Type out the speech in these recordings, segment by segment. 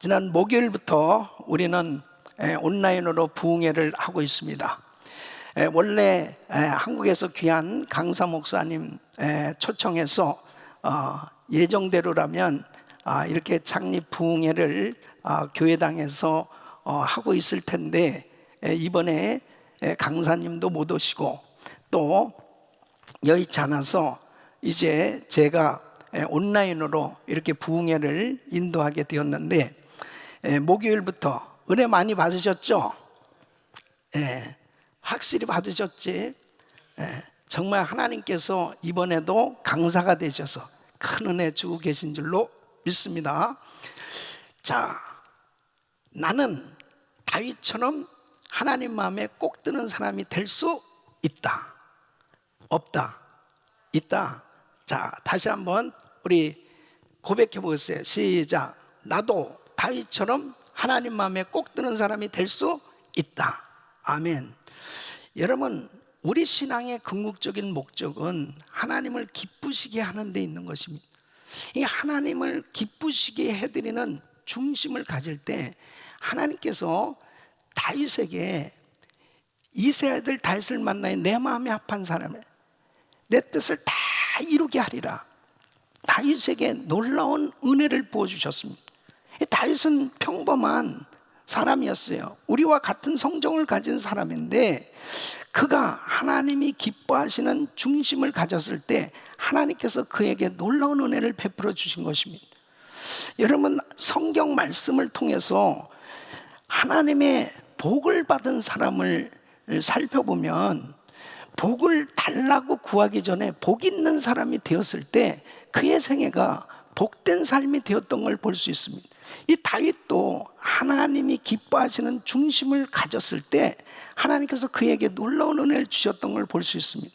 지난 목요일부터 우리는 온라인으로 부흥회를 하고 있습니다. 원래 한국에서 귀한 강사 목사님 초청해서 예정대로라면 이렇게 창립 부흥회를 교회당에서 하고 있을 텐데, 이번에 강사님도 못 오시고 또 여의치 않아서 이제 제가 온라인으로 이렇게 부흥회를 인도하게 되었는데, 목요일부터 은혜 많이 받으셨죠? 확실히 받으셨지? 정말 하나님께서 이번에도 강사가 되셔서 큰 은혜 주고 계신 줄로 믿습니다. 자, 나는 다윗처럼 하나님 마음에 꼭 드는 사람이 될 수 있다, 없다, 있다. 자, 다시 한번 우리 고백해 보겠어요. 시작. 나도 다윗처럼 하나님 마음에 꼭 드는 사람이 될 수 있다. 아멘. 여러분, 우리 신앙의 궁극적인 목적은 하나님을 기쁘시게 하는 데 있는 것입니다. 이 하나님을 기쁘시게 해드리는 중심을 가질 때 하나님께서 다윗에게 이세 아들 다윗을 만나니 내 마음에 합한 사람을 내 뜻을 다 이루게 하리라. 다윗에게 놀라운 은혜를 부어주셨습니다. 다윗은 평범한 사람이었어요. 우리와 같은 성정을 가진 사람인데, 그가 하나님이 기뻐하시는 중심을 가졌을 때 하나님께서 그에게 놀라운 은혜를 베풀어 주신 것입니다. 여러분, 성경 말씀을 통해서 하나님의 복을 받은 사람을 살펴보면, 복을 달라고 구하기 전에 복 있는 사람이 되었을 때 그의 생애가 복된 삶이 되었던 걸 볼 수 있습니다. 이 다윗도 하나님이 기뻐하시는 중심을 가졌을 때 하나님께서 그에게 놀라운 은혜를 주셨던 걸 볼 수 있습니다.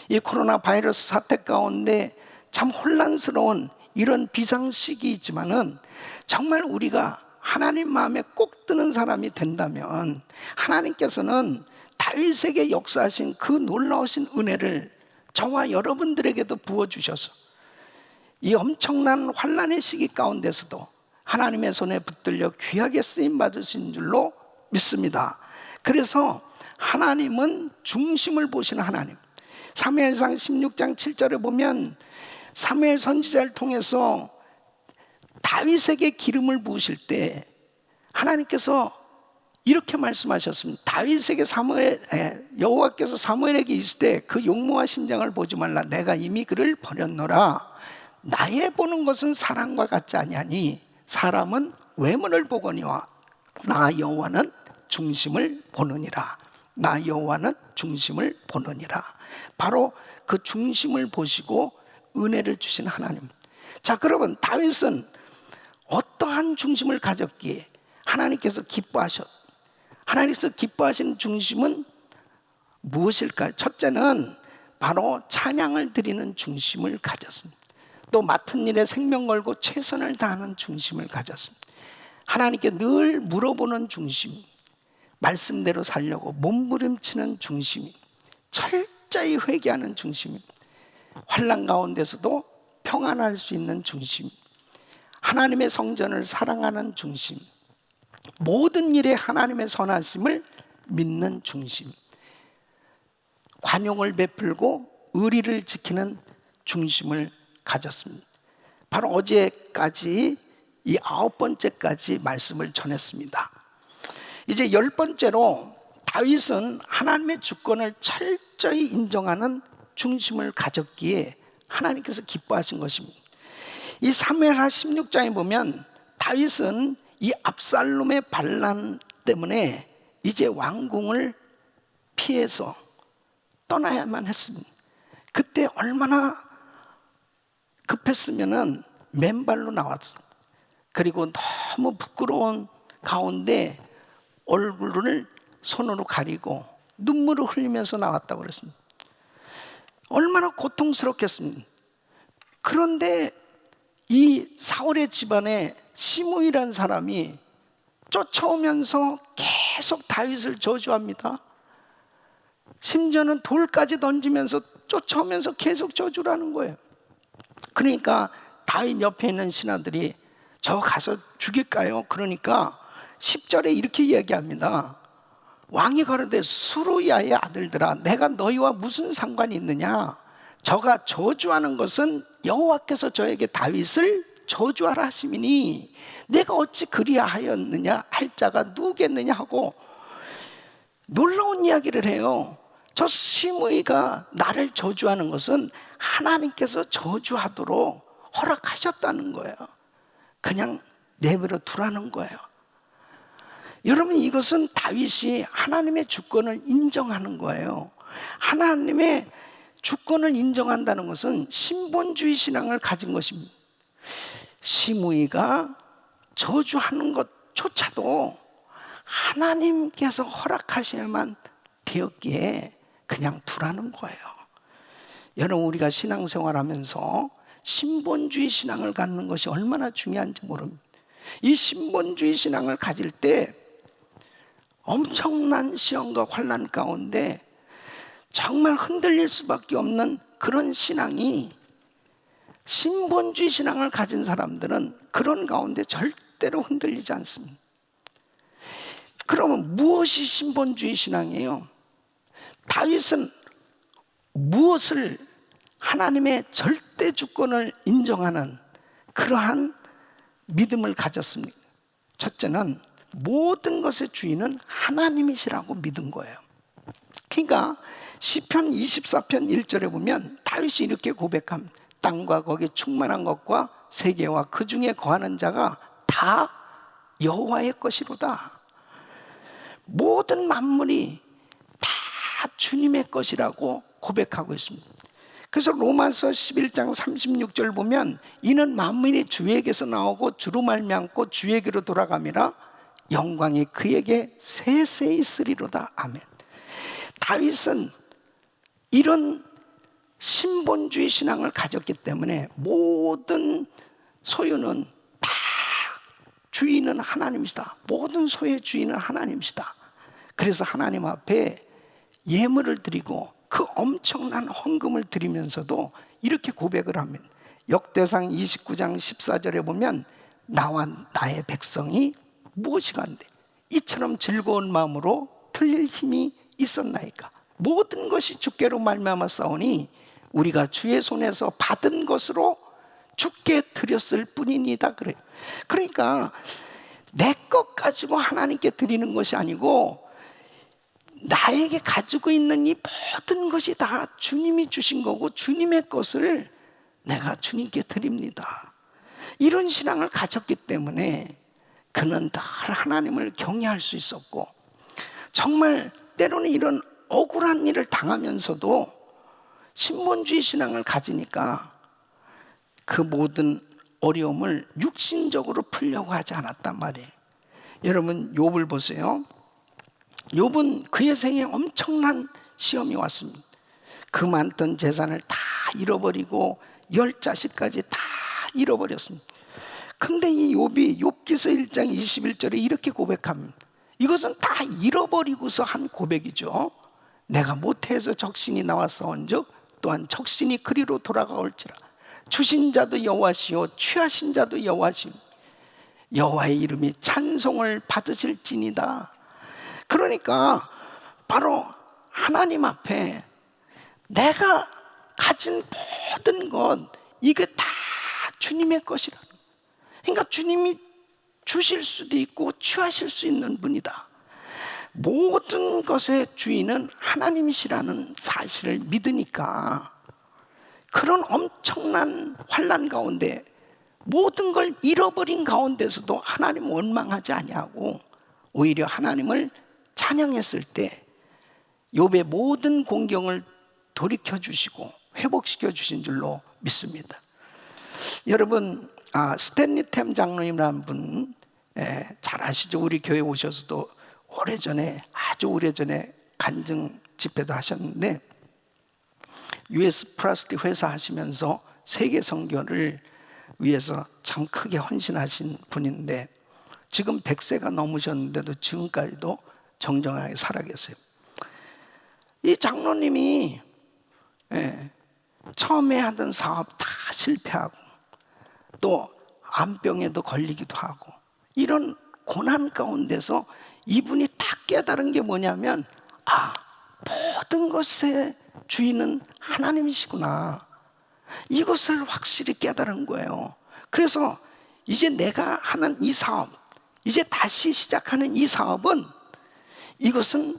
이 코로나 바이러스 사태 가운데 참 혼란스러운 이런 비상 시기이지만은, 정말 우리가 하나님 마음에 꼭 드는 사람이 된다면 하나님께서는 다윗에게 역사하신 그 놀라우신 은혜를 저와 여러분들에게도 부어주셔서 이 엄청난 환난의 시기 가운데서도 하나님의 손에 붙들려 귀하게 쓰임 받으신 줄로 믿습니다. 그래서 하나님은 중심을 보시는 하나님. 사무엘상 16장 7절에 보면 사무엘 선지자를 통해서 다윗에게 기름을 부으실 때 하나님께서 이렇게 말씀하셨습니다. 다윗에게 여호와께서 사무엘에게 이르실 때 그 용모와 신장을 보지 말라. 내가 이미 그를 버렸노라. 나의 보는 것은 사람과 같지 아니하니 사람은 외모를 보거니와 나 여호와는 중심을 보느니라. 나 여호와는 중심을 보느니라. 바로 그 중심을 보시고 은혜를 주신 하나님. 자, 그러면 다윗은 어떠한 중심을 가졌기에 하나님께서 하나님께서 기뻐하시는 중심은 무엇일까요? 첫째는 바로 찬양을 드리는 중심을 가졌습니다. 또 맡은 일에 생명 걸고 최선을 다하는 중심을 가졌습니다. 하나님께 늘 물어보는 중심, 말씀대로 살려고 몸부림치는 중심, 철저히 회개하는 중심, 환난 가운데서도 평안할 수 있는 중심, 하나님의 성전을 사랑하는 중심, 모든 일에 하나님의 선하심을 믿는 중심, 관용을 베풀고 의리를 지키는 중심을 가졌습니다. 바로 어제까지 이 9번째까지 말씀을 전했습니다. 이제 10번째로 다윗은 하나님의 주권을 철저히 인정하는 중심을 가졌기에 하나님께서 기뻐하신 것입니다. 이 사무엘하 16장에 보면 다윗은 이 압살롬의 반란 때문에 이제 왕궁을 피해서 떠나야만 했습니다. 그때 얼마나 급했으면은 맨발로 나왔어. 그리고 너무 부끄러운 가운데 얼굴을 손으로 가리고 눈물을 흘리면서 나왔다고 그랬습니다. 얼마나 고통스럽겠습니까? 그런데 이 사울의 집안에 시므이라는 사람이 쫓아오면서 계속 다윗을 저주합니다. 심지어는 돌까지 던지면서 쫓아오면서 계속 저주라는 거예요. 그러니까 다윗 옆에 있는 신하들이 저 가서 죽일까요? 그러니까 10절에 이렇게 이야기합니다. 왕이 가로되 수루야의 아들들아, 내가 너희와 무슨 상관이 있느냐? 저가 저주하는 것은 여호와께서 저에게 다윗을 저주하라 하심이니 내가 어찌 그리하였느냐 할 자가 누구겠느냐 하고 놀라운 이야기를 해요. 저 시므이가 나를 저주하는 것은 하나님께서 저주하도록 허락하셨다는 거예요. 그냥 내버려 두라는 거예요. 여러분, 이것은 다윗이 하나님의 주권을 인정하는 거예요. 하나님의 주권을 인정한다는 것은 신본주의 신앙을 가진 것입니다. 시므이가 저주하는 것조차도 하나님께서 허락하셔야만 되었기에 그냥 두라는 거예요. 여러분, 우리가 신앙생활하면서 신본주의 신앙을 갖는 것이 얼마나 중요한지 모릅니다. 이 신본주의 신앙을 가질 때 엄청난 시험과 환난 가운데 정말 흔들릴 수밖에 없는 그런 신앙이, 신본주의 신앙을 가진 사람들은 그런 가운데 절대로 흔들리지 않습니다. 그러면 무엇이 신본주의 신앙이에요? 다윗은 무엇을, 하나님의 절대 주권을 인정하는 그러한 믿음을 가졌습니까? 첫째는 모든 것의 주인은 하나님이시라고 믿은 거예요. 그러니까 시편 24편 1절에 보면 다윗이 이렇게 고백합니다. 땅과 거기에 충만한 것과 세계와 그 중에 거하는 자가 다 여호와의 것이로다. 모든 만물이 다 주님의 것이라고 고백하고 있습니다. 그래서 로마서 11장 36절 보면 이는 만물이 주에게서 나오고 주로 말미암고 주에게로 돌아감이라 영광이 그에게 세세히 있으리로다. 아멘. 다윗은 이런 신본주의 신앙을 가졌기 때문에 모든 소유는 다 주인은 하나님이시다. 모든 소유의 주인은 하나님이시다. 그래서 하나님 앞에 예물을 드리고 그 엄청난 헌금을 드리면서도 이렇게 고백을 합니다. 역대상 29장 14절에 보면 나와 나의 백성이 무엇이간데 이처럼 즐거운 마음으로 틀릴 힘이 있었나이까. 모든 것이 주께로 말미암아 싸우니 우리가 주의 손에서 받은 것으로 주께 드렸을 뿐이니다. 그래요. 그러니까 내 것 가지고 하나님께 드리는 것이 아니고 나에게 가지고 있는 이 모든 것이 다 주님이 주신 거고 주님의 것을 내가 주님께 드립니다. 이런 신앙을 가졌기 때문에 그는 늘 하나님을 경외할 수 있었고, 정말 때로는 이런 억울한 일을 당하면서도 신본주의 신앙을 가지니까 그 모든 어려움을 육신적으로 풀려고 하지 않았단 말이에요. 여러분, 욥을 보세요. 욥은 그의 생에 엄청난 시험이 왔습니다. 그 많던 재산을 다 잃어버리고 10자식까지 다 잃어버렸습니다. 근데 이 욥이 욥기서 1장 21절에 이렇게 고백합니다. 이것은 다 잃어버리고서 한 고백이죠. 내가 못해서 적신이 나왔사온즉 또한 적신이 그리로 돌아가올지라. 주신 자도 여호와시요 취하신 자도 여호와시요 여호와의 이름이 찬송을 받으실지니다. 그러니까 바로 하나님 앞에 내가 가진 모든 것, 이게 다 주님의 것이라. 그러니까 주님이 주실 수도 있고 취하실 수 있는 분이다. 모든 것의 주인은 하나님이시라는 사실을 믿으니까 그런 엄청난 환난 가운데 모든 걸 잃어버린 가운데서도 하나님 원망하지 아니하고 오히려 하나님을 찬양했을 때 욥의 모든 공경을 돌이켜 주시고 회복시켜 주신 줄로 믿습니다. 여러분, 스탠리 템 장로님이라는 분 잘 아시죠? 우리 교회 오셔서도 오래전에, 아주 오래전에 간증 집회도 하셨는데 US 프라스티 회사 하시면서 세계 선교를 위해서 참 크게 헌신하신 분인데 지금 100세가 넘으셨는데도 지금까지도 정정하게 살아계세요. 이 장로님이 처음에 하던 사업 다 실패하고 또 암병에도 걸리기도 하고 이런 고난 가운데서 이분이 딱 깨달은 게 뭐냐면 모든 것의 주인은 하나님이시구나. 이것을 확실히 깨달은 거예요. 그래서 이제 내가 하는 이 사업, 이제 다시 시작하는 이 사업은 이것은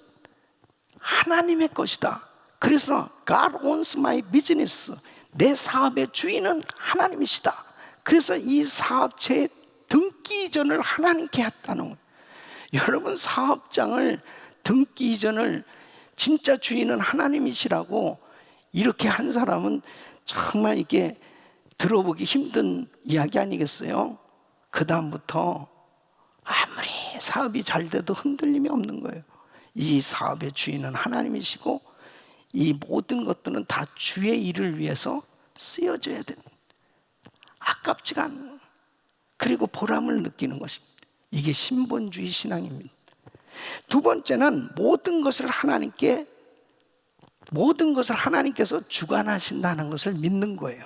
하나님의 것이다. 그래서 God owns my business. 내 사업의 주인은 하나님이시다. 그래서 이 사업체의 등기 이전을 하나님께 했다는 거예요. 여러분, 사업장을 등기 이전을 진짜 주인은 하나님이시라고 이렇게 한 사람은 정말 이게 들어보기 힘든 이야기 아니겠어요? 그 다음부터 아무리 사업이 잘 돼도 흔들림이 없는 거예요. 이 사업의 주인은 하나님이시고 이 모든 것들은 다 주의 일을 위해서 쓰여져야 되는, 아깝지가 않은 거예요. 그리고 보람을 느끼는 것입니다. 이게 신본주의 신앙입니다. 두 번째는 모든 것을 하나님께서 주관하신다는 것을 믿는 거예요.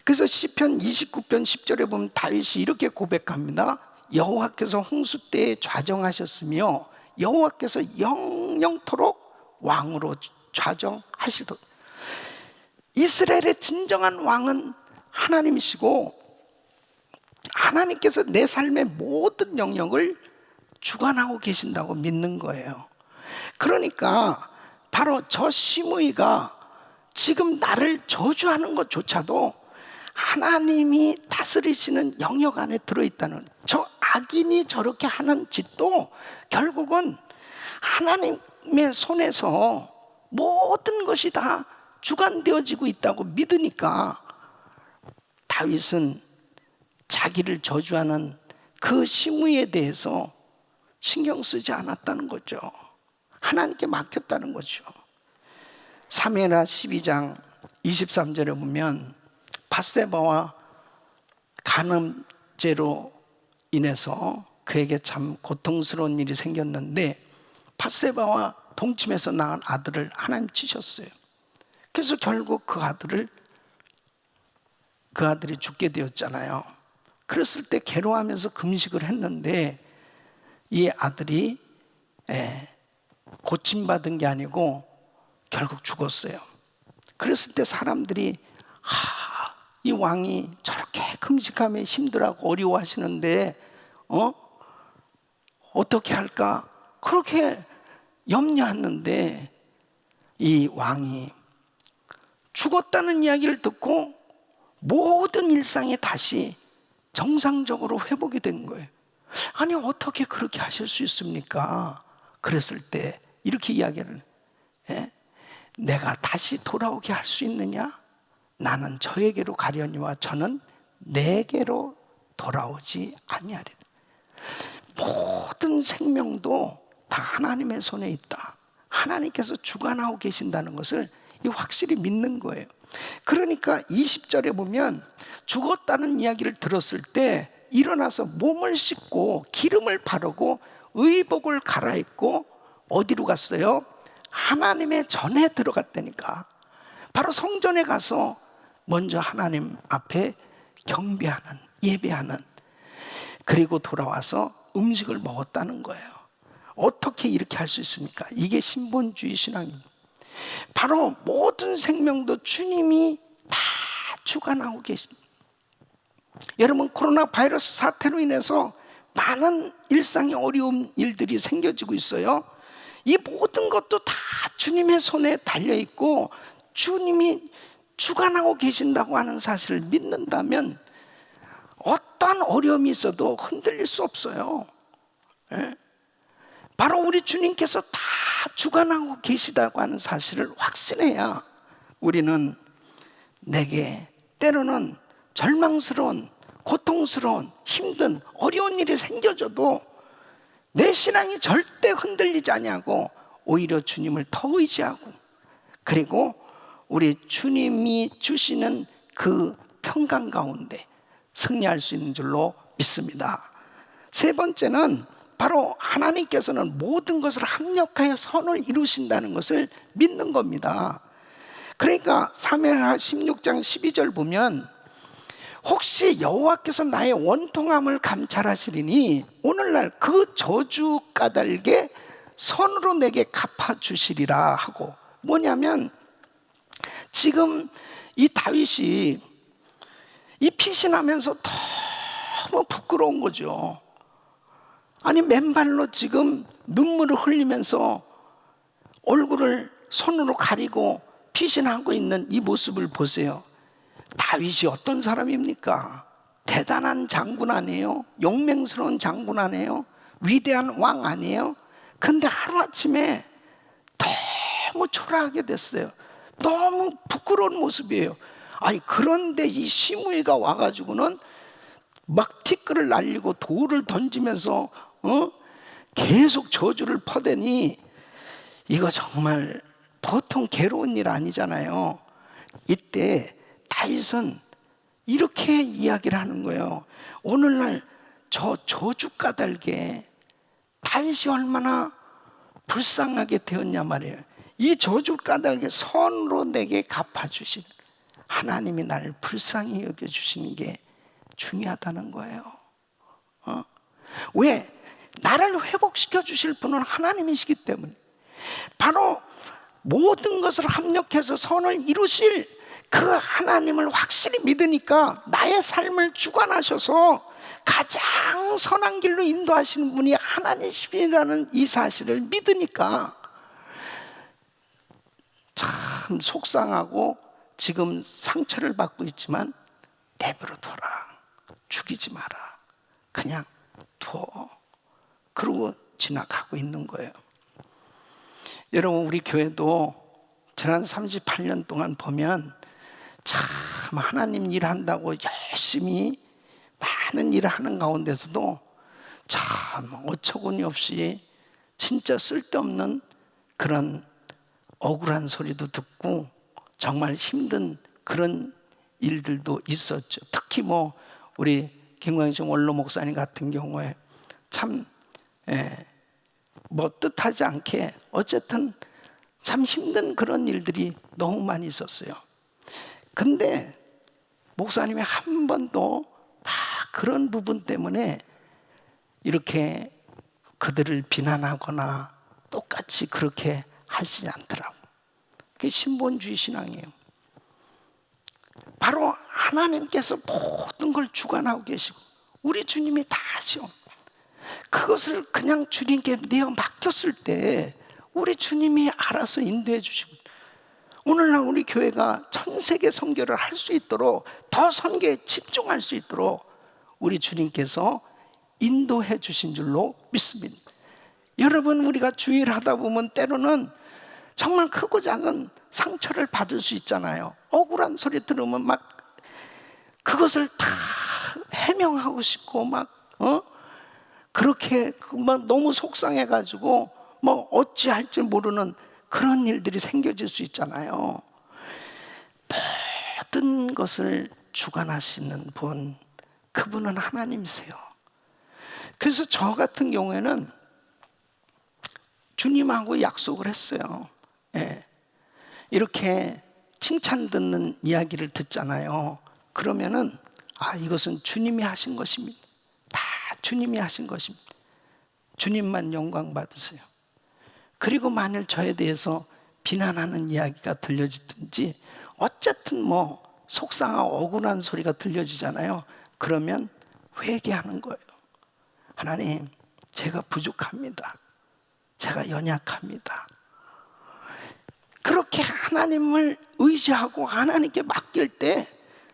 그래서 시편 29편 10절에 보면 다윗이 이렇게 고백합니다. 여호와께서 홍수 때에 좌정하셨으며 여호와께서 영영토록 왕으로 좌정하시도록. 이스라엘의 진정한 왕은 하나님이시고 하나님께서 내 삶의 모든 영역을 주관하고 계신다고 믿는 거예요. 그러니까 바로 저 시므이가 지금 나를 저주하는 것조차도 하나님이 다스리시는 영역 안에 들어있다는, 저 악인이 저렇게 하는 짓도 결국은 하나님의 손에서 모든 것이 다 주관되어지고 있다고 믿으니까 다윗은 자기를 저주하는 그 시므이에 대해서 신경 쓰지 않았다는 거죠. 하나님께 맡겼다는 거죠. 사무엘하 12장 23절에 보면 밧세바와 간음죄로 인해서 그에게 참 고통스러운 일이 생겼는데 밧세바와 동침해서 낳은 아들을 하나님 치셨어요. 그래서 결국 그 아들이 죽게 되었잖아요. 그랬을 때 괴로워하면서 금식을 했는데 이 아들이 고침받은 게 아니고 결국 죽었어요. 그랬을 때 사람들이 이 왕이 저렇게 금식하며 힘들어하고 어려워하시는데 어떻게 할까? 그렇게 염려했는데 이 왕이 죽었다는 이야기를 듣고 모든 일상이 다시 정상적으로 회복이 된 거예요. 아니 어떻게 그렇게 하실 수 있습니까? 그랬을 때 이렇게 이야기를 내가 다시 돌아오게 할 수 있느냐? 나는 저에게로 가려니와 저는 내게로 돌아오지 아니하리라. 모든 생명도 다 하나님의 손에 있다. 하나님께서 주관하고 계신다는 것을 확실히 믿는 거예요. 그러니까 20절에 보면 죽었다는 이야기를 들었을 때 일어나서 몸을 씻고 기름을 바르고 의복을 갈아입고 어디로 갔어요? 하나님의 전에 들어갔다니까. 바로 성전에 가서 먼저 하나님 앞에 경배하는, 예배하는, 그리고 돌아와서 음식을 먹었다는 거예요. 어떻게 이렇게 할 수 있습니까? 이게 신본주의 신앙입니다. 바로 모든 생명도 주님이 다 주관하고 계십니다. 여러분, 코로나 바이러스 사태로 인해서 많은 일상의 어려운 일들이 생겨지고 있어요. 이 모든 것도 다 주님의 손에 달려있고 주님이 주관하고 계신다고 하는 사실을 믿는다면 어떤 어려움이 있어도 흔들릴 수 없어요. 바로 우리 주님께서 다 주관하고 계시다고 하는 사실을 확신해야 우리는 내게 때로는 절망스러운, 고통스러운, 힘든, 어려운 일이 생겨져도 내 신앙이 절대 흔들리지 아니하고 오히려 주님을 더 의지하고, 그리고 우리 주님이 주시는 그 평강 가운데 승리할 수 있는 줄로 믿습니다. 세 번째는 바로 하나님께서는 모든 것을 합력하여 선을 이루신다는 것을 믿는 겁니다. 그러니까 사무엘하 16장 12절 보면 혹시 여호와께서 나의 원통함을 감찰하시리니 오늘날 그 저주 까닭에 선으로 내게 갚아주시리라 하고, 뭐냐면 지금 이 다윗이 이 피신하면서 너무 부끄러운 거죠. 아니 맨발로 지금 눈물을 흘리면서 얼굴을 손으로 가리고 피신하고 있는 이 모습을 보세요. 다윗이 어떤 사람입니까? 대단한 장군 아니에요? 용맹스러운 장군 아니에요? 위대한 왕 아니에요? 근데 하루아침에 너무 초라하게 됐어요. 너무 부끄러운 모습이에요. 아니 그런데 이 시므이가 와가지고는 막 티끌을 날리고 돌을 던지면서 계속 저주를 퍼대니 이거 정말 보통 괴로운 일 아니잖아요. 이때 다윗은 이렇게 이야기를 하는 거예요. 오늘날 저 저주 까닭에 다윗이 얼마나 불쌍하게 되었냐 말이에요. 이 저주 까닭에 선으로 내게 갚아주신 하나님이 나를 불쌍히 여겨주시는 게 중요하다는 거예요. 왜? 나를 회복시켜 주실 분은 하나님이시기 때문에, 바로 모든 것을 합력해서 선을 이루실 그 하나님을 확실히 믿으니까 나의 삶을 주관하셔서 가장 선한 길로 인도하시는 분이 하나님이시라는 이 사실을 믿으니까 참 속상하고 지금 상처를 받고 있지만 내버려 둬라. 죽이지 마라. 그냥 둬. 그러고 지나가고 있는 거예요. 여러분 우리 교회도 지난 38년 동안 보면 참 하나님 일한다고 열심히 많은 일을 하는 가운데서도 참 어처구니 없이 진짜 쓸데없는 그런 억울한 소리도 듣고 정말 힘든 그런 일들도 있었죠. 특히 뭐 우리 김광식 원로 목사님 같은 경우에 참 뭐 뜻하지 않게 어쨌든 참 힘든 그런 일들이 너무 많이 있었어요. 근데 목사님이 한 번도 막 그런 부분 때문에 이렇게 그들을 비난하거나 똑같이 그렇게 하시지 않더라고. 그게 신본주의 신앙이에요. 바로 하나님께서 모든 걸 주관하고 계시고 우리 주님이 다 하셔. 그것을 그냥 주님께 내어 맡겼을 때 우리 주님이 알아서 인도해 주시고, 오늘날 우리 교회가 전 세계 선교를 할 수 있도록, 더 선교에 집중할 수 있도록 우리 주님께서 인도해 주신 줄로 믿습니다. 여러분 우리가 주의를 하다 보면 때로는 정말 크고 작은 상처를 받을 수 있잖아요. 억울한 소리 들으면 막 그것을 다 해명하고 싶고 막 그렇게 막 너무 속상해가지고 뭐 어찌할지 모르는 그런 일들이 생겨질 수 있잖아요. 모든 것을 주관하시는 분, 그분은 하나님이세요. 그래서 저 같은 경우에는 주님하고 약속을 했어요. 이렇게 칭찬 듣는 이야기를 듣잖아요. 그러면은 이것은 주님이 하신 것입니다. 다 주님이 하신 것입니다. 주님만 영광 받으세요. 그리고 만일 저에 대해서 비난하는 이야기가 들려지든지 어쨌든 뭐 속상하고 억울한 소리가 들려지잖아요. 그러면 회개하는 거예요. 하나님, 제가 부족합니다. 제가 연약합니다. 그렇게 하나님을 의지하고 하나님께 맡길 때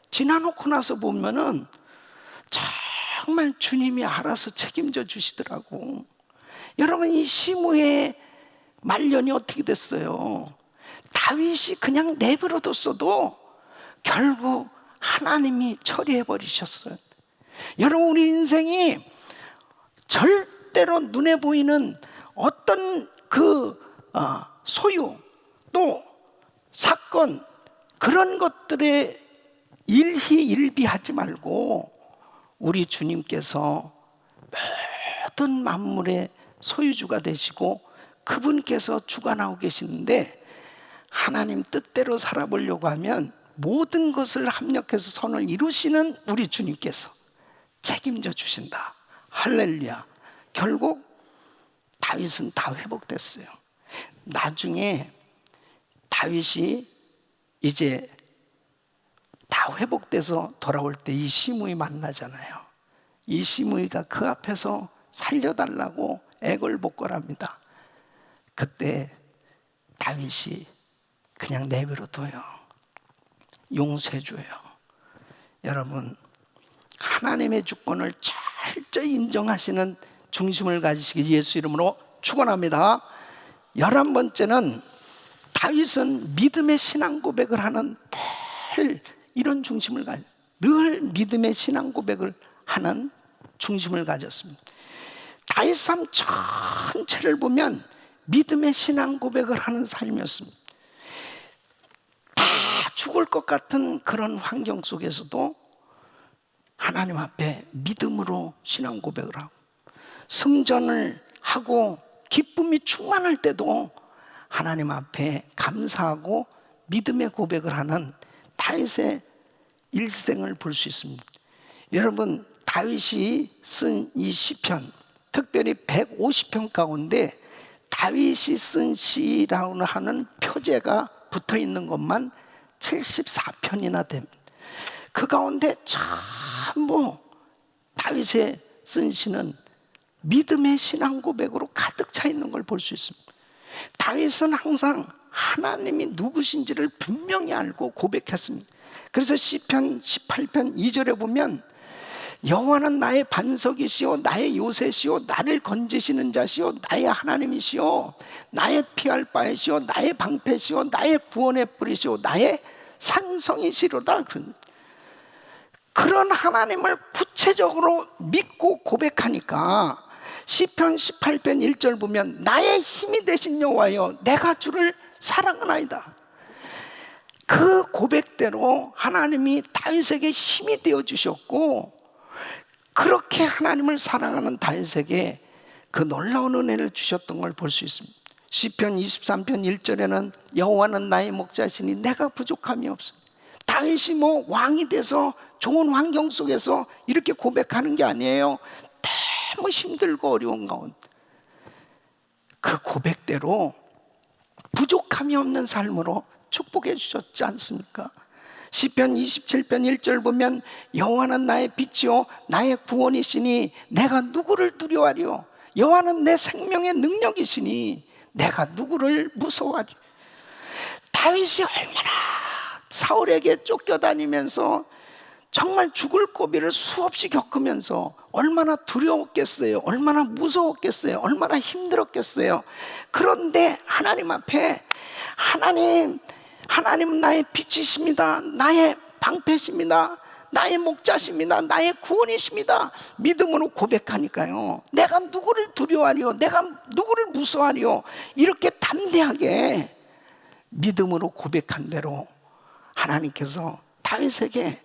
지나놓고 나서 보면은 정말 주님이 알아서 책임져 주시더라고. 여러분 이 시므의 말년이 어떻게 됐어요? 다윗이 그냥 내버려 뒀어도 결국 하나님이 처리해 버리셨어요. 여러분 우리 인생이 절대로 눈에 보이는 어떤 소유 또 사건 그런 것들에 일희일비하지 말고 우리 주님께서 모든 만물의 소유주가 되시고 그분께서 주관하고 계시는데 하나님 뜻대로 살아보려고 하면 모든 것을 합력해서 선을 이루시는 우리 주님께서 책임져 주신다. 할렐루야. 결국 다윗은 다 회복됐어요. 나중에 다윗이 이제 다 회복돼서 돌아올 때 이 시므이 만나잖아요. 이 시므이가 그 앞에서 살려달라고 애걸복걸합니다. 그때 다윗이 그냥 내버려둬요. 용서해줘요. 여러분, 하나님의 주권을 철저히 인정하시는 중심을 가지시기 예수 이름으로 축원합니다. 11번째는 다윗은 믿음의 신앙 고백을 하는 늘 이런 중심을 늘 믿음의 신앙 고백을 하는 중심을 가졌습니다. 다윗 삶 전체를 보면 믿음의 신앙 고백을 하는 삶이었습니다. 다 죽을 것 같은 그런 환경 속에서도 하나님 앞에 믿음으로 신앙 고백을 하고, 승전을 하고 기쁨이 충만할 때도 하나님 앞에 감사하고 믿음의 고백을 하는 다윗의 일생을 볼 수 있습니다. 여러분, 다윗이 쓴 이 시편, 특별히 150편 가운데 다윗이 쓴 시라고 하는 표제가 붙어 있는 것만 74편이나 됩니다. 그 가운데 전부 다윗의 쓴 시는 믿음의 신앙 고백으로 가득 차 있는 걸 볼 수 있습니다. 다윗은 항상 하나님이 누구신지를 분명히 알고 고백했습니다. 그래서 시편 18편 2절에 보면 여호와는 나의 반석이시오 나의 요새시오 나를 건지시는 자시오 나의 하나님이시오 나의 피할 바이시오 나의 방패시오 나의 구원의 뿌리시오 나의 산성이시로다. 그런 하나님을 구체적으로 믿고 고백하니까 시편 18편 1절 보면 나의 힘이 되신 여호와여 내가 주를 사랑하나이다. 그 고백대로 하나님이 다윗에게 힘이 되어 주셨고, 그렇게 하나님을 사랑하는 다윗에게 그 놀라운 은혜를 주셨던 걸 볼 수 있습니다. 시편 23편 1절에는 여호와는 나의 목자시니 내가 부족함이 없습니다. 다윗이 뭐 왕이 돼서 좋은 환경 속에서 이렇게 고백하는 게 아니에요. 너무 힘들고 어려운 가운데 그 고백대로 부족함이 없는 삶으로 축복해 주셨지 않습니까? 시편 27편 1절 보면 여호와는 나의 빛이요 나의 구원이시니 내가 누구를 두려워하리요 여호와는 내 생명의 능력이시니 내가 누구를 무서워하리. 다윗이 얼마나 사울에게 쫓겨다니면서 정말 죽을 고비를 수없이 겪으면서 얼마나 두려웠겠어요. 얼마나 무서웠겠어요. 얼마나 힘들었겠어요. 그런데 하나님 앞에 하나님은 나의 빛이십니다. 나의 방패십니다. 나의 목자십니다. 나의 구원이십니다. 믿음으로 고백하니까요. 내가 누구를 두려워하리요? 내가 누구를 무서워하리요? 이렇게 담대하게 믿음으로 고백한 대로 하나님께서 다윗에게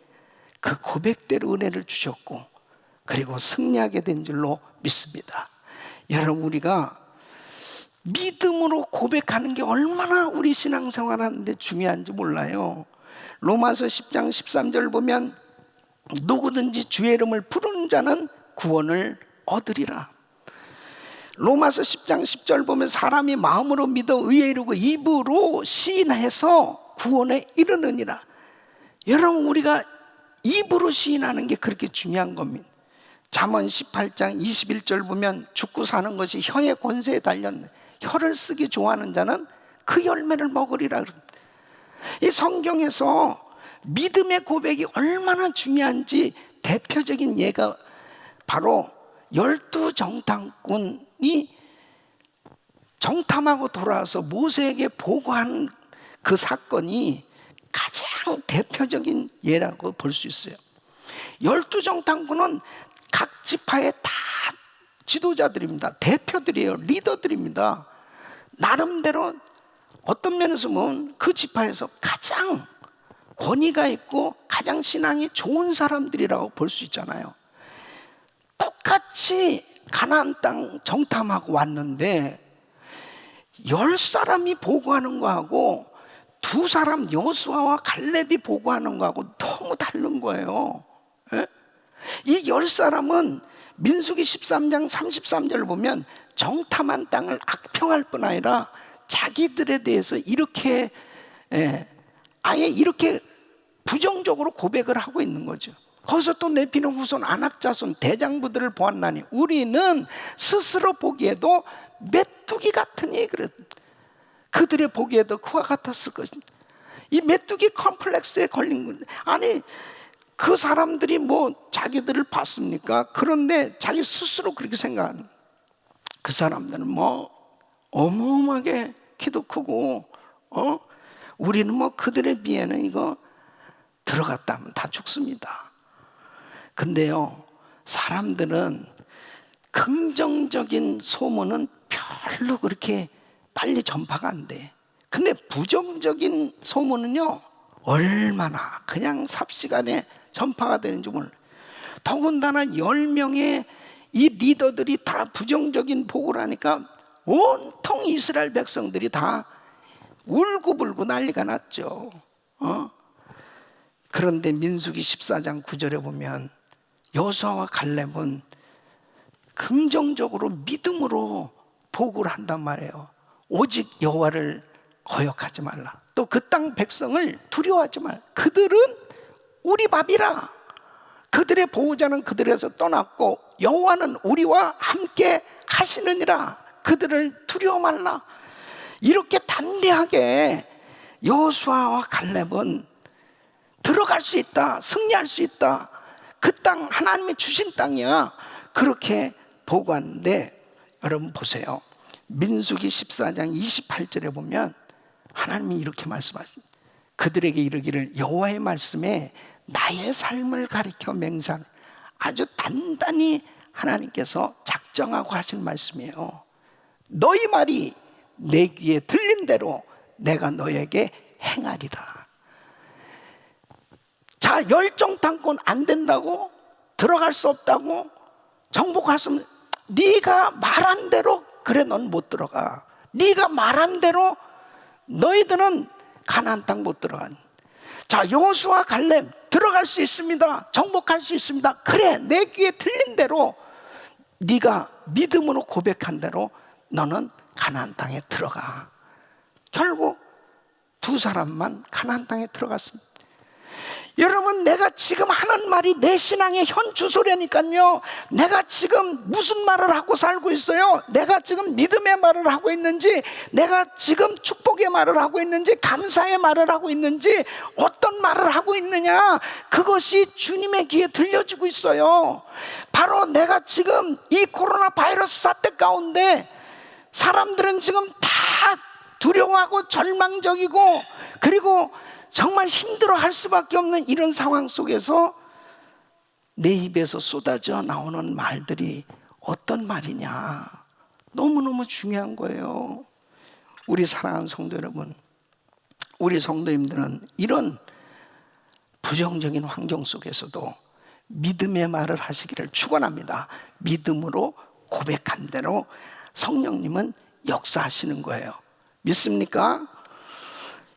그 고백대로 은혜를 주셨고, 그리고 승리하게 된 줄로 믿습니다. 여러분, 우리가 믿음으로 고백하는 게 얼마나 우리 신앙생활 하는데 중요한지 몰라요. 로마서 10장 13절 보면 누구든지 주의 이름을 부르는 자는 구원을 얻으리라. 로마서 10장 10절 보면 사람이 마음으로 믿어 의에 이르고 입으로 시인해서 구원에 이르느니라. 여러분, 우리가 입으로 시인하는 게 그렇게 중요한 겁니다. 잠언 18장 21절 보면 죽고 사는 것이 혀의 권세에 달렸네. 혀를 쓰기 좋아하는 자는 그 열매를 먹으리라. 이 성경에서 믿음의 고백이 얼마나 중요한지 대표적인 예가 바로 12정탐꾼이 정탐하고 돌아와서 모세에게 보고한 그 사건이 가장 대표적인 예라고 볼 수 있어요. 12정탐꾼은 각 지파의 다 지도자들입니다. 대표들이에요. 리더들입니다. 나름대로 어떤 면에서 보면 그 지파에서 가장 권위가 있고 가장 신앙이 좋은 사람들이라고 볼 수 있잖아요. 똑같이 가나안 땅 정탐하고 왔는데 10사람이 보고하는 거하고 두 사람 여호수아와 갈렙이 보고하는 거하고 너무 다른 거예요. 예? 이 10사람은 민수기 13장 33절을 보면 정탐한 땅을 악평할 뿐 아니라 자기들에 대해서 이렇게 아예 이렇게 부정적으로 고백을 하고 있는 거죠. 거기서 또 네피는 후손 안악자손 대장부들을 보았나니 우리는 스스로 보기에도 메뚜기 같으니 그랬. 그들의 보기에도 그와 같았을 것입니다. 이 메뚜기 컴플렉스에 걸린 건데, 아니 그 사람들이 뭐 자기들을 봤습니까? 그런데 자기 스스로 그렇게 생각하는, 그 사람들은 뭐 어마어마하게 키도 크고 우리는 뭐 그들에 비해는 이거 들어갔다 하면 다 죽습니다. 근데요, 사람들은 긍정적인 소문은 별로 그렇게 빨리 전파가 안 돼. 근데 부정적인 소문은요, 얼마나 그냥 삽시간에 전파가 되는지 몰라요. 더군다나 10명의 이 리더들이 다 부정적인 보고를 하니까 온통 이스라엘 백성들이 다 울고불고 난리가 났죠. 그런데 민수기 14장 9절에 보면 여호수아와 갈렙은 긍정적으로 믿음으로 보고를 한단 말이에요. 오직 여호와를 거역하지 말라. 또 그 땅 백성을 두려워하지 말라. 그들은 우리 밥이라. 그들의 보호자는 그들에서 떠났고 여호와는 우리와 함께 하시느니라. 그들을 두려워 말라. 이렇게 담대하게 여호수아와 갈렙은 들어갈 수 있다, 승리할 수 있다, 그 땅 하나님이 주신 땅이야, 그렇게 보고하는데, 여러분 보세요. 민수기 14장 28절에 보면 하나님이 이렇게 말씀하십니다. 그들에게 이르기를 여호와의 말씀에 나의 삶을 가리켜 맹세하는, 아주 단단히 하나님께서 작정하고 하실 말씀이에요. 너희 말이 내 귀에 들린 대로 내가 너에게 행하리라. 자, 열정탐권 안 된다고, 들어갈 수 없다고, 정복했으면 네가 말한 대로, 그래 넌 못 들어가. 네가 말한 대로 너희들은 가나안 땅 못 들어가. 자, 여호수아 갈렙 들어갈 수 있습니다. 정복할 수 있습니다. 그래, 내 귀에 들린 대로 네가 믿음으로 고백한 대로 너는 가나안 땅에 들어가. 결국 두 사람만 가나안 땅에 들어갔습니다. 여러분, 내가 지금 하는 말이 내 신앙의 현 주소라니까요. 내가 지금 무슨 말을 하고 살고 있어요? 내가 지금 믿음의 말을 하고 있는지, 내가 지금 축복의 말을 하고 있는지, 감사의 말을 하고 있는지, 어떤 말을 하고 있느냐, 그것이 주님의 귀에 들려지고 있어요. 바로 내가 지금 이 코로나 바이러스 사태 가운데 사람들은 지금 다 두려워하고 절망적이고, 그리고 정말 힘들어할 수밖에 없는 이런 상황 속에서 내 입에서 쏟아져 나오는 말들이 어떤 말이냐, 너무너무 중요한 거예요. 우리 사랑하는 성도 여러분, 우리 성도님들은 이런 부정적인 환경 속에서도 믿음의 말을 하시기를 축원합니다. 믿음으로 고백한 대로 성령님은 역사하시는 거예요. 믿습니까?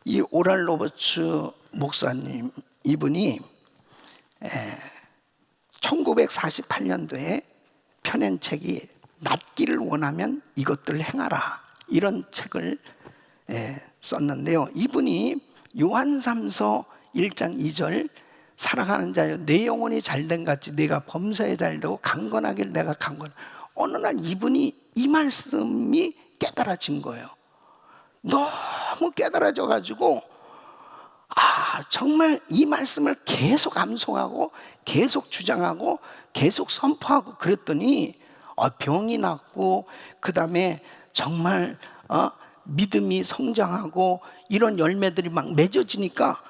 이 오랄 로버츠 목사님, 이분이 1948년도에 펴낸 책이 낫기를 원하면 이것들을 행하라, 이런 책을 썼는데요. 이분이 요한3서 1장 2절 사랑하는 자여 내 영혼이 잘된 같이 내가 범사에 잘되고 강건하길 내가 강건. 어느 날 이분이 이 말씀이 깨달아진 거예요. 너무 깨달아져 가지고 정말 이 말씀을 계속 암송하고 계속 주장하고 계속 선포하고 그랬더니 병이 낫고, 그 다음에 정말 믿음이 성장하고 이런 열매들이 막 맺어지니까,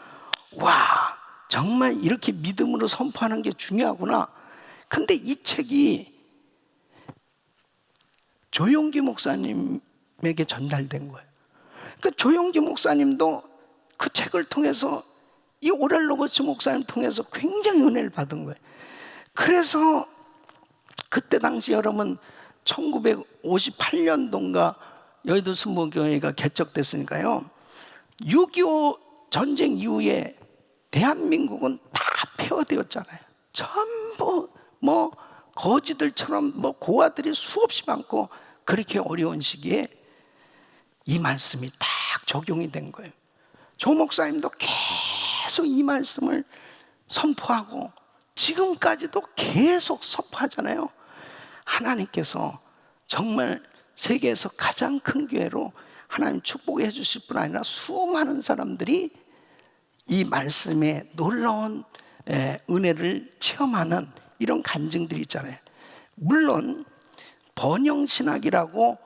와, 정말 이렇게 믿음으로 선포하는 게 중요하구나. 근데 이 책이 조용기 목사님에게 전달된 거예요. 그 조용기 목사님도 그 책을 통해서, 이 오랄 로버츠 목사님 통해서 굉장히 은혜를 받은 거예요. 그래서 그때 당시 여러분 1958년도인가 여의도 순복음교회가 개척됐으니까요, 6.25 전쟁 이후에 대한민국은 다 폐허되었잖아요. 전부 뭐 거지들처럼 뭐 고아들이 수없이 많고, 그렇게 어려운 시기에 이 말씀이 딱 적용이 된 거예요. 조 목사님도 계속 이 말씀을 선포하고 지금까지도 계속 선포하잖아요. 하나님께서 정말 세계에서 가장 큰 교회로 하나님 축복해 주실 뿐 아니라 수많은 사람들이 이 말씀의 놀라운 은혜를 체험하는 이런 간증들이 있잖아요. 물론 번영신학이라고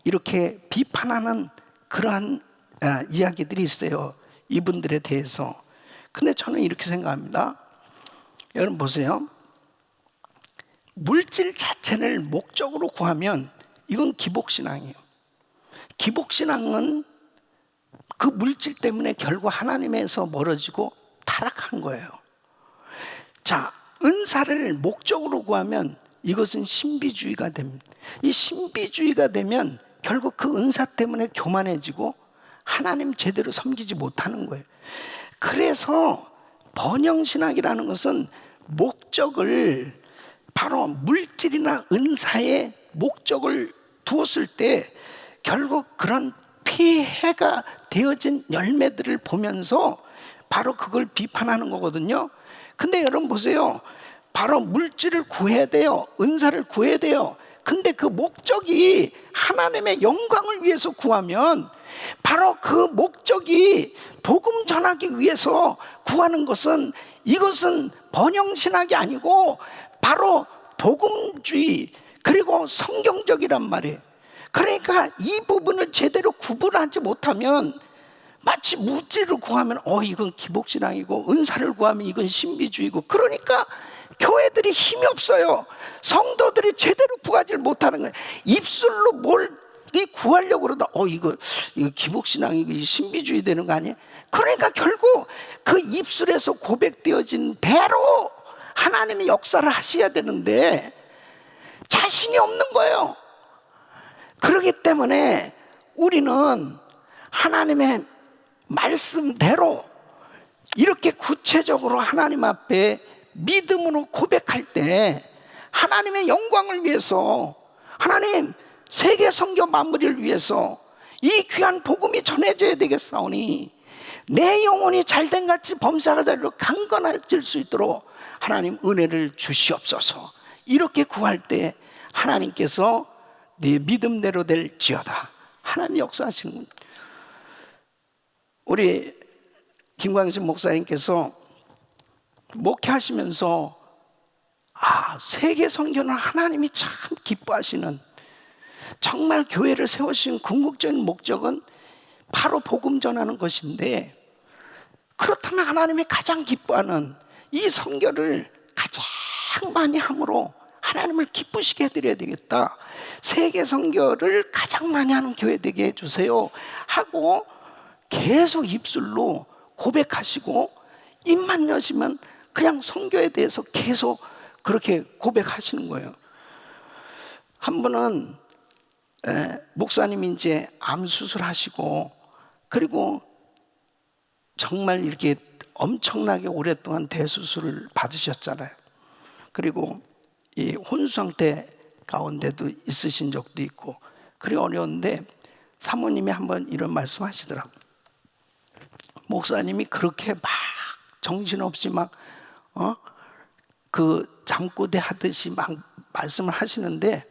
이렇게 비판하는 그러한 이야기들이 있어요, 이분들에 대해서. 근데 저는 이렇게 생각합니다. 여러분 보세요. 물질 자체를 목적으로 구하면 이건 기복신앙이에요. 기복신앙은 그 물질 때문에 결국 하나님에서 멀어지고 타락한 거예요. 자, 은사를 목적으로 구하면 이것은 신비주의가 됩니다. 이 신비주의가 되면 결국 그 은사 때문에 교만해지고 하나님 제대로 섬기지 못하는 거예요. 그래서 번영신학이라는 것은 목적을 바로 물질이나 은사의 목적을 두었을 때 결국 그런 피해가 되어진 열매들을 보면서 바로 그걸 비판하는 거거든요. 근데 여러분 보세요. 바로 물질을 구해야 돼요. 은사를 구해야 돼요. 근데 그 목적이 하나님의 영광을 위해서 구하면 바로 그 목적이 복음 전하기 위해서 구하는 것은 이것은 번영신학이 아니고 바로 복음주의 그리고 성경적이란 말이에요. 그러니까 이 부분을 제대로 구분하지 못하면 마치 물질을 구하면 이건 기복신앙이고 은사를 구하면 이건 신비주의고, 그러니까 교회들이 힘이 없어요. 성도들이 제대로 구하지 못하는 거예요. 입술로 뭘 구하려고 그러다 이거 기복신앙이고 신비주의 되는 거 아니에요? 그러니까 결국 그 입술에서 고백되어진 대로 하나님이 역사를 하셔야 되는데 자신이 없는 거예요. 그렇기 때문에 우리는 하나님의 말씀대로 이렇게 구체적으로 하나님 앞에 믿음으로 고백할 때 하나님의 영광을 위해서, 하나님 세계 선교 마무리를 위해서 이 귀한 복음이 전해져야 되겠사오니 내 영혼이 잘된 같이 범사가 자리로 강건해질 수 있도록 하나님 은혜를 주시옵소서. 이렇게 구할 때 하나님께서 네 믿음대로 될지어다 하나님 역사하시는 겁니다. 우리 김광신 목사님께서 목회하시면서 세계 선교는 하나님이 참 기뻐하시는, 정말 교회를 세우신 궁극적인 목적은 바로 복음 전하는 것인데, 그렇다면 하나님이 가장 기뻐하는 이 선교를 가장 많이 함으로 하나님을 기쁘시게 해드려야 되겠다. 세계 선교를 가장 많이 하는 교회 되게 해주세요 하고 계속 입술로 고백하시고, 입만 여시면 그냥 선교에 대해서 계속 그렇게 고백하시는 거예요. 한 분은 목사님이 이제 암 수술하시고, 그리고 정말 이렇게 엄청나게 오랫동안 대수술을 받으셨잖아요. 그리고 이 혼수 상태 가운데도 있으신 적도 있고, 그리고 어려운데 사모님이 한번 이런 말씀 하시더라고요. 목사님이 그렇게 막 정신없이 막 그 잠꼬대 하듯이 막 말씀을 하시는데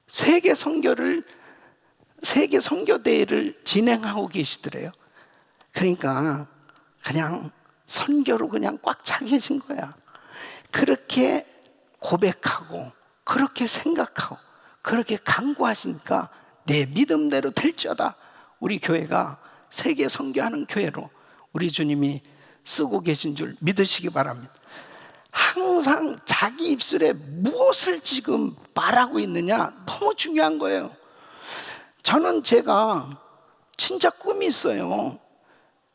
세계 선교대회를 진행하고 계시더래요. 그러니까 그냥 선교로 그냥 꽉 차 계신 거야. 그렇게 고백하고 그렇게 생각하고 그렇게 간구하시니까 내 믿음대로 될지어다. 우리 교회가 세계 선교하는 교회로 우리 주님이 쓰고 계신 줄 믿으시기 바랍니다. 항상 자기 입술에 무엇을 지금 말하고 있느냐 너무 중요한 거예요. 저는 제가 진짜 꿈이 있어요.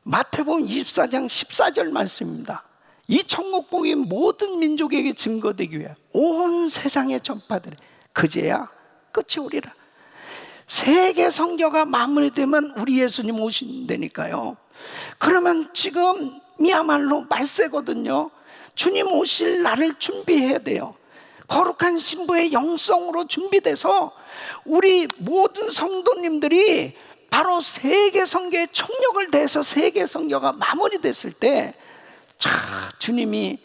마태복음 24장 14절 말씀입니다. 이 천국복이 모든 민족에게 증거되기 위해 온 세상에 전파되리 그제야 끝이 오리라. 세계 선교가 마무리되면 우리 예수님 오신다니까요. 그러면 지금이야말로 말세거든요. 주님 오실 날을 준비해야 돼요. 거룩한 신부의 영성으로 준비돼서 우리 모든 성도님들이 바로 세계 선교의 총력을 다해서 세계 선교가 마무리됐을 때, 주님이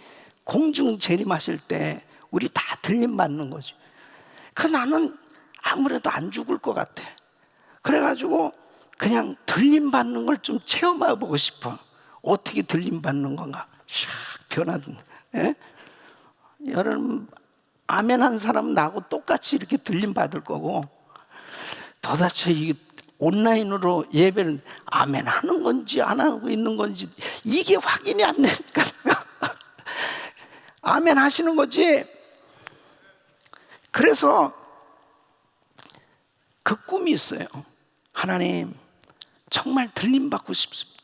공중 재림하실 때 우리 다 들림 받는 거죠. 나는 아무래도 안 죽을 것 같아. 그래가지고 그냥 들림 받는 걸 좀 체험해 보고 싶어. 어떻게 들림 받는 건가? 샥 변하던. 예? 여러분, 아멘 한 사람은 나하고 똑같이 이렇게 들림 받을 거고, 도대체 이 온라인으로 예배는 아멘 하는 건지 안 하고 있는 건지 이게 확인이 안 되니까 아멘 하시는 거지. 그래서 그 꿈이 있어요. 하나님, 정말 들림 받고 싶습니다.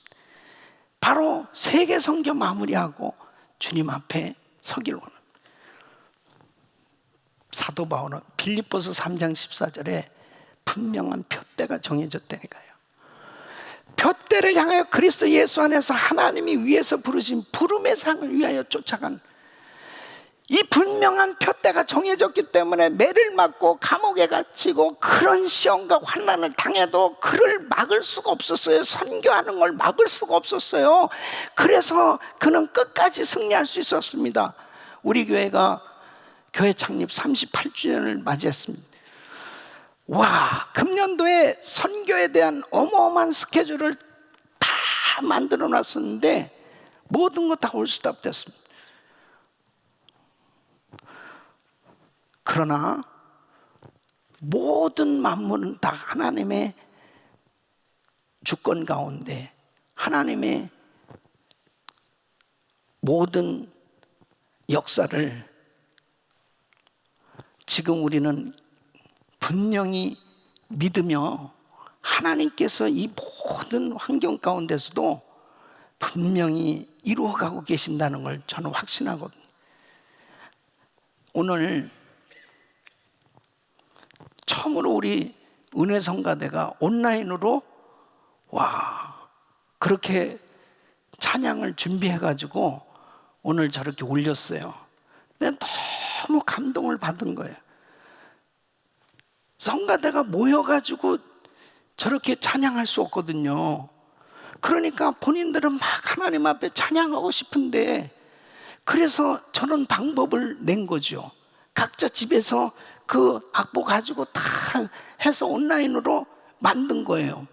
바로 세계 선교 마무리하고 주님 앞에 서기를 원합니다. 사도 바울은 빌립보서 3장 14절에 분명한 표대가 정해졌다니까요. 표대를 향하여 그리스도 예수 안에서 하나님이 위에서 부르신 부름의 상을 위하여 쫓아간, 이 분명한 표대가 정해졌기 때문에 매를 맞고 감옥에 갇히고 그런 시험과 환난을 당해도 그를 막을 수가 없었어요. 선교하는 걸 막을 수가 없었어요. 그래서 그는 끝까지 승리할 수 있었습니다. 우리 교회가 교회 창립 38주년을 맞이했습니다. 와, 금년도에 선교에 대한 어마어마한 스케줄을 다 만들어 놨었는데 모든 것 다 올스톱 됐습니다. 그러나 모든 만물은 다 하나님의 주권 가운데, 하나님의 모든 역사를 지금 우리는 분명히 믿으며 하나님께서 이 모든 환경 가운데서도 분명히 이루어가고 계신다는 걸 저는 확신하거든요. 오늘 처음으로 우리 은혜성가대가 온라인으로 그렇게 찬양을 준비해가지고 오늘 저렇게 올렸어요. 근데 너무 감동을 받은 거예요. 성가대가 모여가지고 저렇게 찬양할 수 없거든요. 그러니까 본인들은 막 하나님 앞에 찬양하고 싶은데, 그래서 저런 방법을 낸 거죠. 각자 집에서 그 악보 가지고 다 해서 온라인으로 만든 거예요.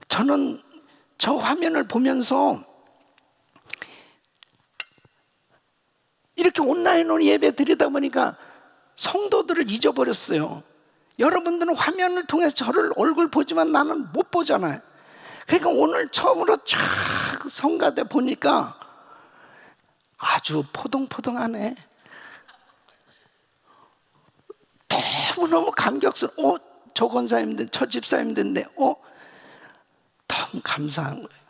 저는 저 화면을 보면서 이렇게 온라인으로 예배 드리다 보니까 성도들을 잊어버렸어요. 여러분들은 화면을 통해서 저를 얼굴 보지만 나는 못 보잖아요. 그러니까 오늘 처음으로 쫙 성가대 보니까 아주 포동포동하네. 너무너무 감격스러워. 저 권사님들, 저 집사님들인데 너무 감사한 거예요.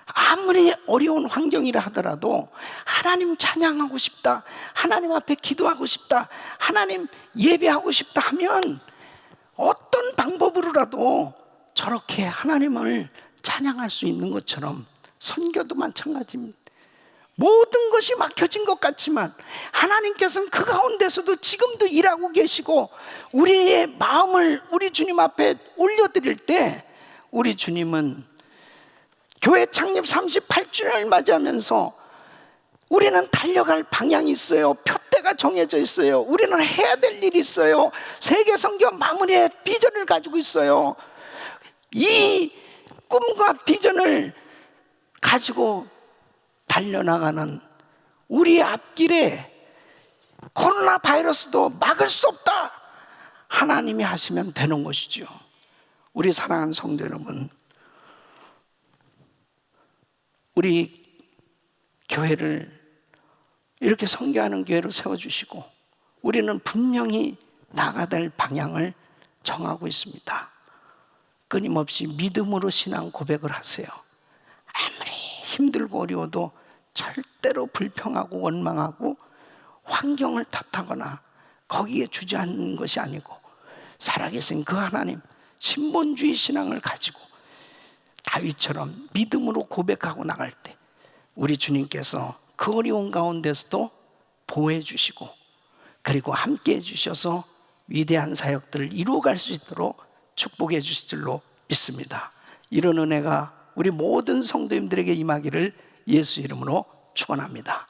아무리 어려운 환경이라 하더라도 하나님 찬양하고 싶다, 하나님 앞에 기도하고 싶다, 하나님 예배하고 싶다 하면 어떤 방법으로라도 저렇게 하나님을 찬양할 수 있는 것처럼 선교도 마찬가지입니다. 모든 것이 막혀진 것 같지만 하나님께서는 그 가운데서도 지금도 일하고 계시고, 우리의 마음을 우리 주님 앞에 올려드릴 때 우리 주님은 교회 창립 38주년을 맞이하면서 우리는 달려갈 방향이 있어요. 표대가 정해져 있어요. 우리는 해야 될 일이 있어요. 세계 선교 마무리의 비전을 가지고 있어요. 이 꿈과 비전을 가지고 달려나가는 우리 앞길에 코로나 바이러스도 막을 수 없다. 하나님이 하시면 되는 것이죠. 우리 사랑하는 성도 여러분, 우리 교회를 이렇게 선교하는 교회로 세워주시고 우리는 분명히 나가야 될 방향을 정하고 있습니다. 끊임없이 믿음으로 신앙 고백을 하세요. 아무리 힘들고 어려워도 절대로 불평하고 원망하고 환경을 탓하거나 거기에 주저앉는 것이 아니고 살아계신 그 하나님, 신본주의 신앙을 가지고 다윗처럼 믿음으로 고백하고 나갈 때 우리 주님께서 그 어려운 가운데서도 보호해 주시고 그리고 함께 해 주셔서 위대한 사역들을 이루어갈 수 있도록 축복해 주실 줄로 믿습니다. 이런 은혜가 우리 모든 성도님들에게 임하기를 예수 이름으로 축원합니다.